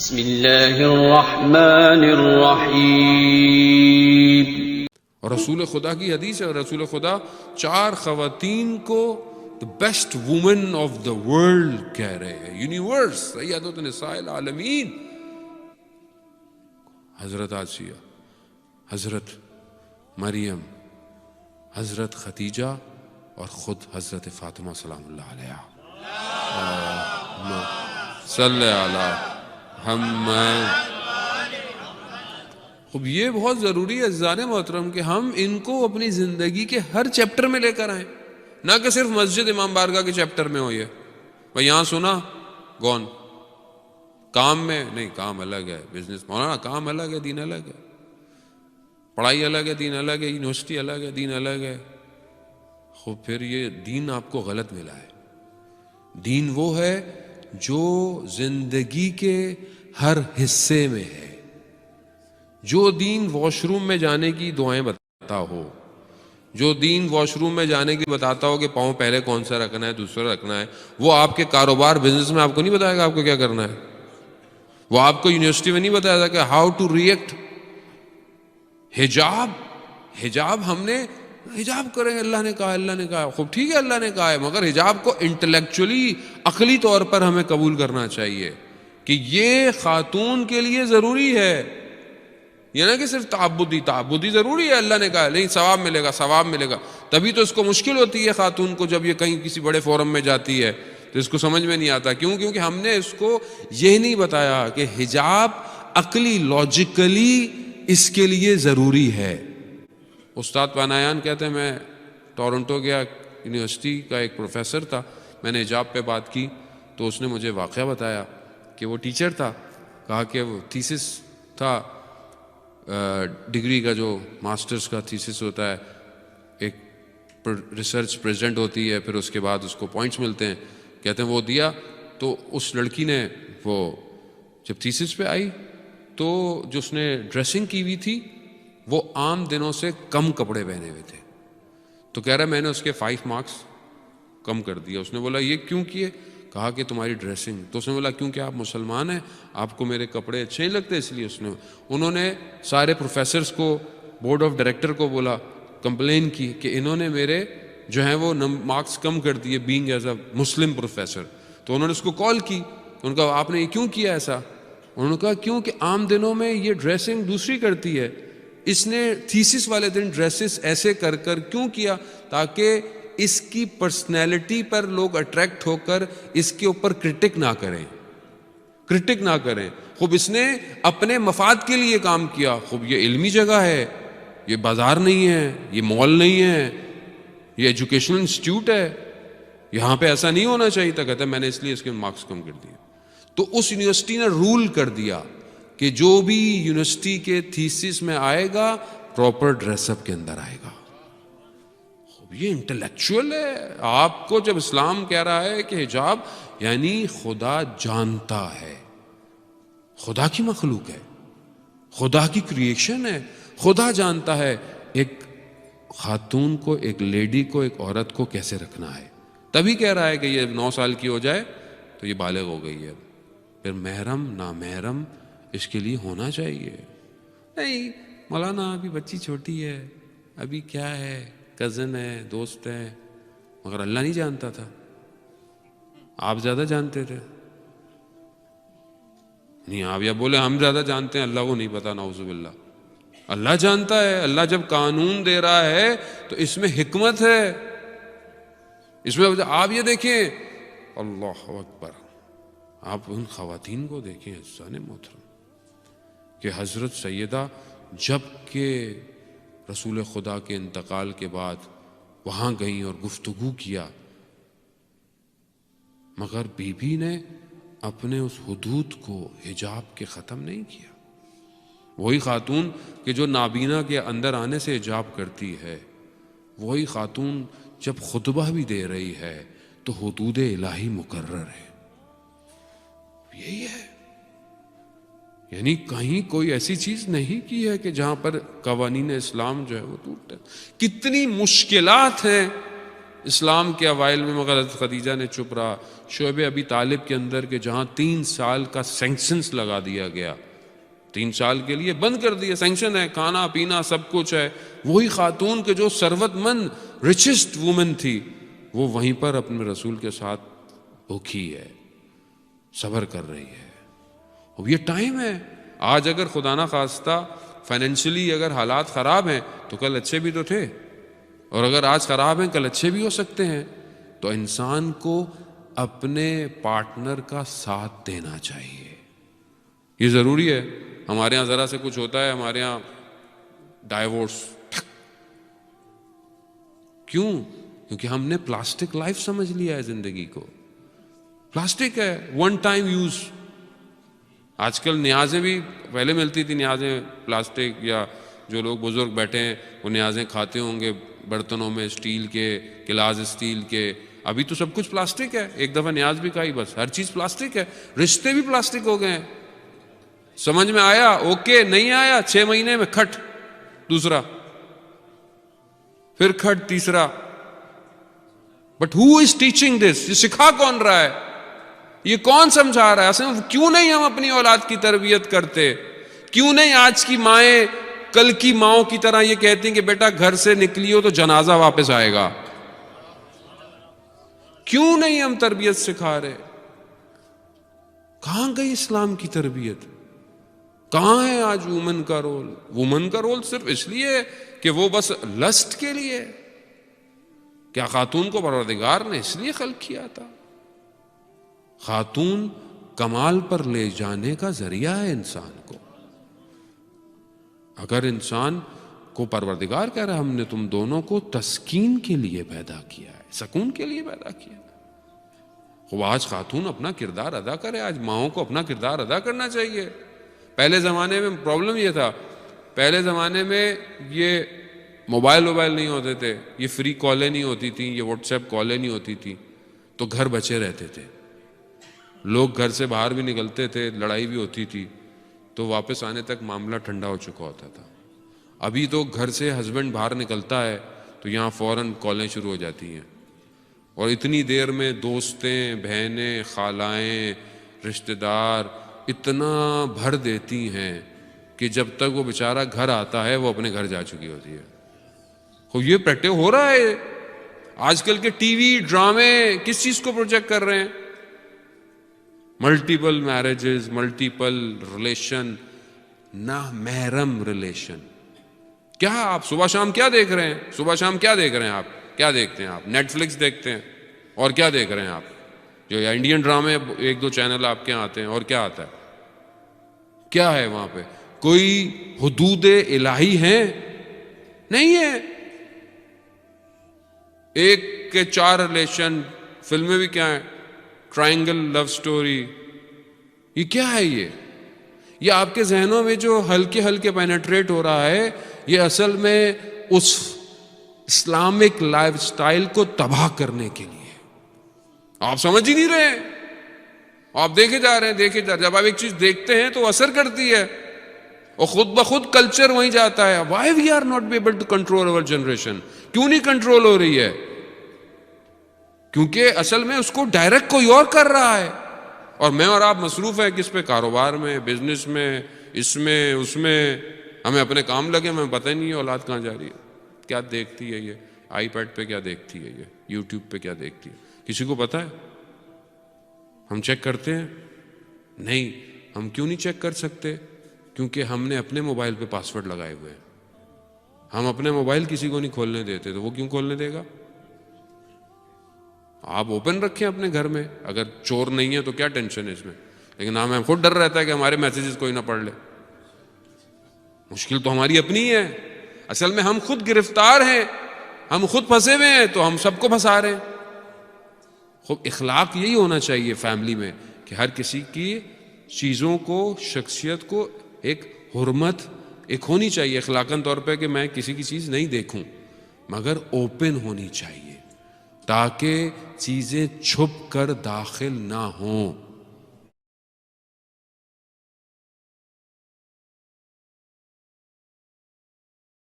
بسم اللہ الرحمن الرحیم۔ اور رسول خدا کی حدیث ہے، رسول خدا 4 خواتین کو the best woman of the world کہہ رہے ہیں، یونیورس، سیدۃ نساء العالمین، حضرت آسیہ، حضرت مریم، حضرت خدیجہ اور خود حضرت فاطمہ سلام اللہ علیہا۔ اللہم صلی علی محمد۔ خب یہ بہت ضروری ہے عزیزان محترم کہ ہم ان کو اپنی زندگی کے ہر چیپٹر میں لے کر آئیں، نہ کہ صرف مسجد امام بارگاہ کے چیپٹر میں ہو۔ یہ بھائی یہاں سنا گون کام میں نہیں، کام الگ ہے، بزنس مولانا کام الگ ہے، دین الگ ہے، پڑھائی الگ ہے، دین الگ ہے، یونیورسٹی الگ ہے، دین الگ ہے۔ خب پھر یہ دین آپ کو غلط ملا ہے۔ دین وہ ہے جو زندگی کے ہر حصے میں ہے، جو دین واش روم میں جانے کی دعائیں بتاتا ہو، جو دین واش روم میں جانے کی بتاتا ہو کہ پاؤں پہلے کون سا رکھنا ہے، دوسرا رکھنا ہے، وہ آپ کے کاروبار بزنس میں آپ کو نہیں بتائے گا آپ کو کیا کرنا ہے۔ وہ آپ کو یونیورسٹی میں نہیں بتایا گا کہ ہاؤ ٹو ریئیکٹ۔ حجاب ہم نے حجاب کریں، اللہ نے کہا، اللہ نے کہا، خوب ٹھیک ہے اللہ نے کہا ہے، مگر حجاب کو انٹلیکچولی عقلی طور پر ہمیں قبول کرنا چاہیے کہ یہ خاتون کے لیے ضروری ہے، یہ نہ کہ صرف تعبدی ضروری ہے، اللہ نے کہا نہیں ثواب ملے گا، ثواب ملے گا۔ تبھی تو اس کو مشکل ہوتی ہے خاتون کو جب یہ کہیں کسی بڑے فورم میں جاتی ہے تو اس کو سمجھ میں نہیں آتا۔ کیونکہ ہم نے اس کو یہ نہیں بتایا کہ حجاب عقلی لاجیکلی اس کے لیے ضروری ہے۔ استاد پانایان کہتے ہیں میں ٹورنٹو گیا، یونیورسٹی کا ایک پروفیسر تھا، میں نے حجاب پہ بات کی تو اس نے مجھے واقعہ بتایا کہ وہ ٹیچر تھا، کہا کہ وہ تھیسس تھا، ڈگری کا جو ماسٹرز کا تھیسس ہوتا ہے، ایک ریسرچ پریزنٹ ہوتی ہے، پھر اس کے بعد اس کو پوائنٹس ملتے ہیں، کہتے ہیں وہ دیا تو اس لڑکی نے وہ جب تھیسس پہ آئی تو جو اس نے ڈریسنگ کی ہوئی تھی وہ عام دنوں سے کم کپڑے پہنے ہوئے تھے، تو کہہ رہا میں نے اس کے 5 مارکس کم کر دیا۔ اس نے بولا یہ کیوں کیے؟ کہا کہ تمہاری ڈریسنگ۔ تو اس نے بولا کیونکہ آپ مسلمان ہیں، آپ کو میرے کپڑے اچھے نہیں لگتے اس لیے۔ انہوں نے سارے پروفیسرز کو، بورڈ آف ڈائریکٹر کو بولا، کمپلین کی کہ انہوں نے میرے جو ہیں وہ مارکس کم کر دیے being as a Muslim professor. تو انہوں نے اس کو کال کی، ان کا آپ نے یہ کیوں کیا ایسا؟ انہوں نے کہا کیوں کہ عام دنوں میں یہ ڈریسنگ دوسری کرتی ہے، اس نے تھیسس والے دن ڈریسز ایسے کر کیوں کیا؟ تاکہ اس کی پرسنالٹی پر لوگ اٹریکٹ ہو کر اس کے اوپر کرٹک نہ کریں۔ خوب اس نے اپنے مفاد کے لیے کام کیا۔ خوب یہ علمی جگہ ہے، یہ بازار نہیں ہے، یہ مال نہیں ہے، یہ ایجوکیشنل انسٹیٹیوٹ ہے، یہاں پہ ایسا نہیں ہونا چاہیے تھا۔ کہتا ہے میں نے اس لیے اس کے مارکس کم کر دیے۔ تو اس یونیورسٹی نے رول کر دیا کہ جو بھی یونیورسٹی کے تھیسس میں آئے گا پراپر ڈریس اپ کے اندر آئے گا۔ یہ انٹلیکچوئل ہے۔ آپ کو جب اسلام کہہ رہا ہے کہ حجاب یعنی خدا جانتا ہے، خدا کی مخلوق ہے، خدا کی کریشن ہے، خدا جانتا ہے ایک خاتون کو، ایک لیڈی کو، ایک عورت کو کیسے رکھنا ہے۔ تبھی کہہ رہا ہے کہ یہ 9 سال کی ہو جائے تو یہ بالغ ہو گئی ہے، پھر محرم نامحرم اس کے لیے ہونا چاہیے۔ نہیں مولانا ابھی بچی چھوٹی ہے، ابھی کیا ہے، کزن ہے، دوست ہے، مگر اللہ نہیں جانتا تھا، آپ زیادہ جانتے تھے۔ نہیں آپ یا بولے ہم زیادہ جانتے ہیں، اللہ کو نہیں پتا، نعوذ باللہ۔ اللہ جانتا ہے۔ اللہ جب قانون دے رہا ہے تو اس میں حکمت ہے، اس میں آپ یہ دیکھیں، اللہ اکبر، آپ ان خواتین کو دیکھیں عزیزان محترم کہ حضرت سیدہ جب کہ رسول خدا کے انتقال کے بعد وہاں گئیں اور گفتگو کیا، مگر بی بی نے اپنے اس حدود کو، حجاب کے ختم نہیں کیا۔ وہی خاتون کہ جو نابینا کے اندر آنے سے حجاب کرتی ہے، وہی خاتون جب خطبہ بھی دے رہی ہے تو حدود الہی مقرر ہے۔ یہی ہے، یعنی کہیں کوئی ایسی چیز نہیں کی ہے کہ جہاں پر قوانین اسلام جو ہے وہ ٹوٹتے۔ کتنی مشکلات ہیں اسلام کے اوائل میں مگر حضرت خدیجہ نے چپ رہا. شعب ابی طالب کے اندر کہ جہاں 3 سال کا سینکشنز لگا دیا گیا, 3 سال کے لیے بند کر دیا, سینکشن ہے, کھانا پینا سب کچھ ہے, وہی خاتون کے جو ثروت مند ریچسٹ وومن تھی وہ وہیں پر اپنے رسول کے ساتھ بھوکھی ہے, صبر کر رہی ہے. اب یہ ٹائم ہے. آج اگر خدا نہ خواستہ فائنینشلی اگر حالات خراب ہیں تو کل اچھے بھی تو تھے, اور اگر آج خراب ہیں کل اچھے بھی ہو سکتے ہیں. تو انسان کو اپنے پارٹنر کا ساتھ دینا چاہیے, یہ ضروری ہے. ہمارے ہاں ذرا سے کچھ ہوتا ہے, ہمارے ہاں ڈائیورس. کیوں؟ کیونکہ ہم نے پلاسٹک لائف سمجھ لیا ہے زندگی کو. پلاسٹک ہے, ون ٹائم یوز. آج کل نیازیں بھی پہلے ملتی تھی, نیازیں پلاسٹک, یا جو لوگ بزرگ بیٹھے ہیں وہ نیازیں کھاتے ہوں گے برتنوں میں, اسٹیل کے گلاس, اسٹیل کے. ابھی تو سب کچھ پلاسٹک ہے. ایک دفعہ نیاز بھی کھائی, بس ہر چیز پلاسٹک ہے. رشتے بھی پلاسٹک ہو گئے ہیں. سمجھ میں آیا اوکے, نہیں آیا 6 مہینے میں کھٹ دوسرا, پھر کھٹ تیسرا. But who is teaching this? یہ سکھا کون رہا ہے؟ یہ کون سمجھا رہا ہے؟ اصل کیوں نہیں ہم اپنی اولاد کی تربیت کرتے؟ کیوں نہیں آج کی مائیں کل کی ماؤں کی طرح یہ کہتی ہیں کہ بیٹا گھر سے نکلیو تو جنازہ واپس آئے گا؟ کیوں نہیں ہم تربیت سکھا رہے؟ کہاں گئی اسلام کی تربیت؟ کہاں ہے آج وومن کا رول؟ وومن کا رول صرف اس لیے کہ وہ بس لسٹ کے لیے. کیا خاتون کو پروردگار نے اس لیے خلق کیا تھا؟ خاتون کمال پر لے جانے کا ذریعہ ہے انسان کو. اگر انسان کو پروردگار کہہ رہا ہے ہم نے تم دونوں کو تسکین کے لیے پیدا کیا ہے, سکون کے لیے پیدا کیا ہے. وہ آج خاتون اپنا کردار ادا کرے. آج ماؤں کو اپنا کردار ادا کرنا چاہیے. پہلے زمانے میں پرابلم یہ تھا, پہلے زمانے میں یہ موبائل نہیں ہوتے تھے, یہ فری کالیں نہیں ہوتی تھیں, یہ واٹس ایپ کالیں نہیں ہوتی تھیں, تو گھر بچے رہتے تھے. لوگ گھر سے باہر بھی نکلتے تھے, لڑائی بھی ہوتی تھی تو واپس آنے تک معاملہ ٹھنڈا ہو چکا ہوتا تھا. ابھی تو گھر سے ہسبینڈ باہر نکلتا ہے تو یہاں فوراً کالیں شروع ہو جاتی ہیں, اور اتنی دیر میں دوستیں, بہنیں, خالائیں, رشتہ دار اتنا بھر دیتی ہیں کہ جب تک وہ بیچارہ گھر آتا ہے وہ اپنے گھر جا چکی ہوتی ہے. یہ پریکٹس ہو رہا ہے. آج کل کے ٹی وی ڈرامے کس چیز کو پروجیکٹ کر رہے ہیں؟ ملٹیپل میرجز, ملٹیپل ریلیشن, نامحرم ریلیشن. کیا آپ صبح شام کیا دیکھ رہے ہیں؟ صبح شام کیا دیکھ رہے ہیں آپ؟ کیا دیکھتے ہیں آپ؟ نیٹ فلکس دیکھتے ہیں. اور کیا دیکھ رہے ہیں آپ؟ جو یا انڈین ڈرامے 1-2 چینل آپ کے یہاں آتے ہیں, اور کیا آتا ہے؟ کیا ہے وہاں پہ؟ کوئی حدود الہی ہیں؟ نہیں ہے. 1 کے 4 ریلیشن. فلمیں بھی کیا ہیں؟ ٹرائنگل لو سٹوری. یہ کیا ہے؟ یہ آپ کے ذہنوں میں جو ہلکے پینیٹریٹ ہو رہا ہے, یہ اصل میں اس اسلامک لائف سٹائل کو تباہ کرنے کے لیے. آپ سمجھ ہی نہیں رہے, آپ دیکھے جا رہے ہیں. جب آپ ایک چیز دیکھتے ہیں تو اثر کرتی ہے, اور خود بخود کلچر وہیں جاتا ہے. Why we are not be able to control over generation? کیوں نہیں کنٹرول ہو رہی ہے؟ کیونکہ اصل میں اس کو ڈائریکٹ کوئی اور کر رہا ہے, اور میں اور آپ مصروف ہیں کس پہ؟ کاروبار میں, بزنس میں, اس میں اس میں. ہمیں اپنے کام لگے, ہمیں پتہ ہی نہیں ہے اولاد کہاں جا رہی ہے, کیا دیکھتی ہے, یہ آئی پیڈ پہ کیا دیکھتی ہے, یہ یوٹیوب پہ کیا دیکھتی ہے. کسی کو پتہ ہے؟ ہم چیک کرتے ہیں؟ نہیں. ہم کیوں نہیں چیک کر سکتے؟ کیونکہ ہم نے اپنے موبائل پہ پاسورڈ لگائے ہوئے ہیں. ہم اپنے موبائل کسی کو نہیں کھولنے دیتے, تو وہ کیوں کھولنے دے گا؟ آپ اوپن رکھیں اپنے گھر میں, اگر چور نہیں ہے تو کیا ٹینشن ہے اس میں. لیکن ہمیں خود ڈر رہتا ہے کہ ہمارے میسیجز کوئی نہ پڑھ لے. مشکل تو ہماری اپنی ہے. اصل میں ہم خود گرفتار ہیں, ہم خود پھنسے ہوئے ہیں, تو ہم سب کو پھنسا رہے ہیں. خوب اخلاق یہی ہونا چاہیے فیملی میں کہ ہر کسی کی چیزوں کو, شخصیت کو ایک حرمت ایک ہونی چاہیے اخلاقاً طور پہ, کہ میں کسی کی چیز نہیں دیکھوں, مگر اوپن ہونی چاہیے تاکہ چیزیں چھپ کر داخل نہ ہوں.